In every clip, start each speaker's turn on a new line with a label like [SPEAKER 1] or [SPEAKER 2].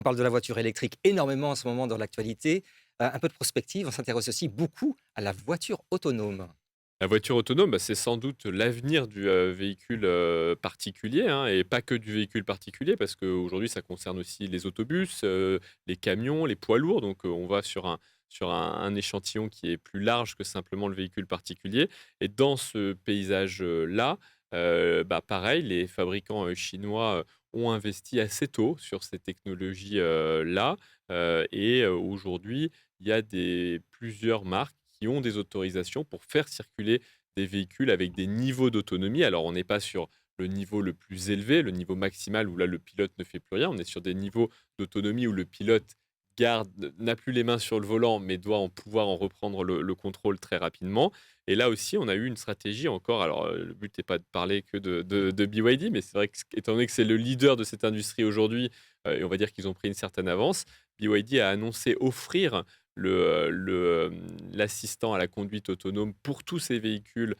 [SPEAKER 1] On parle de la voiture électrique énormément en ce moment dans l'actualité. Un peu de prospective, on s'intéresse aussi beaucoup à la voiture autonome.
[SPEAKER 2] La voiture autonome, bah, c'est sans doute l'avenir du, véhicule, particulier, hein, et pas que du véhicule particulier parce qu'aujourd'hui ça concerne aussi les autobus, les camions, les poids lourds donc on va sur un échantillon qui est plus large que simplement le véhicule particulier et dans ce paysage, là, bah, pareil les fabricants, chinois, ont investi assez tôt sur ces technologies, là, aujourd'hui il y a plusieurs marques qui ont des autorisations pour faire circuler des véhicules avec des niveaux d'autonomie. Alors, on n'est pas sur le niveau le plus élevé, le niveau maximal où là, le pilote ne fait plus rien. On est sur des niveaux d'autonomie où le pilote n'a plus les mains sur le volant, mais doit pouvoir en reprendre le contrôle très rapidement. Et là aussi, on a eu une stratégie encore. Alors, le but n'est pas de parler que de BYD, mais c'est vrai que, étant donné que c'est le leader de cette industrie aujourd'hui, et on va dire qu'ils ont pris une certaine avance, BYD a annoncé offrir l'assistant à la conduite autonome pour tous ces véhicules,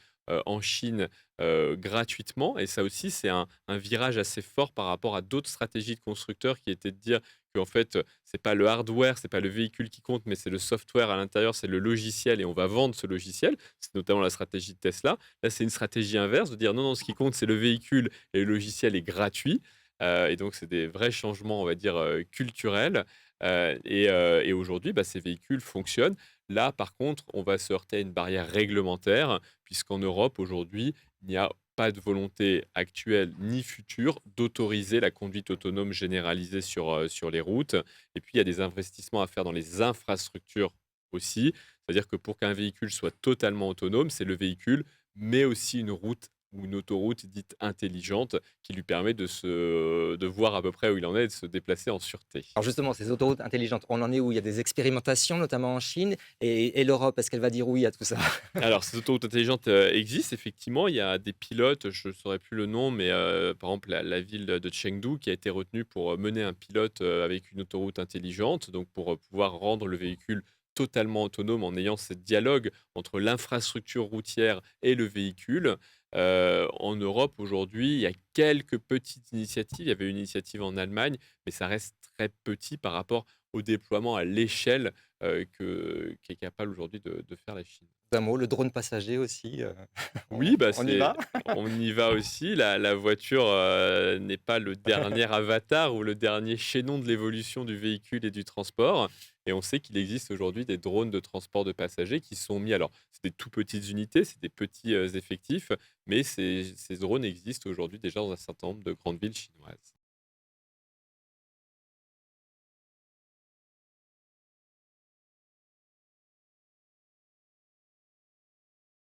[SPEAKER 2] en Chine, gratuitement et ça aussi, c'est un virage assez fort par rapport à d'autres stratégies de constructeurs qui étaient de dire qu'en fait, c'est pas le hardware, c'est pas le véhicule qui compte, mais c'est le software à l'intérieur, c'est le logiciel et on va vendre ce logiciel. C'est notamment la stratégie de Tesla. Là, c'est une stratégie inverse de dire: «Non, non, ce qui compte, c'est le véhicule et le logiciel est gratuit». Et donc c'est des vrais changements, on va dire, culturels. Et aujourd'hui, bah, ces véhicules fonctionnent. Là, par contre, on va se heurter à une barrière réglementaire, puisqu'en Europe, aujourd'hui, il n'y a pas de volonté actuelle ni future d'autoriser la conduite autonome généralisée sur les routes. Et puis, il y a des investissements à faire dans les infrastructures aussi. C'est-à-dire que pour qu'un véhicule soit totalement autonome, c'est le véhicule, mais aussi une route ou une autoroute dite intelligente qui lui permet de voir à peu près où il en est et de se déplacer en sûreté.
[SPEAKER 1] Alors justement, ces autoroutes intelligentes, on en est où? Il y a des expérimentations, notamment en Chine et l'Europe, est-ce qu'elle va dire oui à tout ça?
[SPEAKER 2] Alors, ces autoroutes intelligentes, existent effectivement. Il y a des pilotes, je ne saurais plus le nom, mais par exemple, la ville de Chengdu qui a été retenue pour, mener un pilote, avec une autoroute intelligente, donc pour, pouvoir rendre le véhicule totalement autonome en ayant ce dialogue entre l'infrastructure routière et le véhicule. En Europe, aujourd'hui, il y a quelques petites initiatives. Il y avait une initiative en Allemagne, mais ça reste très petit par rapport au déploiement à l'échelle, qu'est capable aujourd'hui de faire la Chine.
[SPEAKER 1] D'un mot, le drone passager aussi,
[SPEAKER 2] Oui, bah,
[SPEAKER 1] on y va?
[SPEAKER 2] on y va aussi. La voiture, n'est pas le dernier avatar ou le dernier chaînon de l'évolution du véhicule et du transport et on sait qu'il existe aujourd'hui des drones de transport de passagers qui sont mis alors, c'est des tout petites unités, c'est des petits, effectifs, mais ces drones existent aujourd'hui déjà dans un certain nombre de grandes villes chinoises.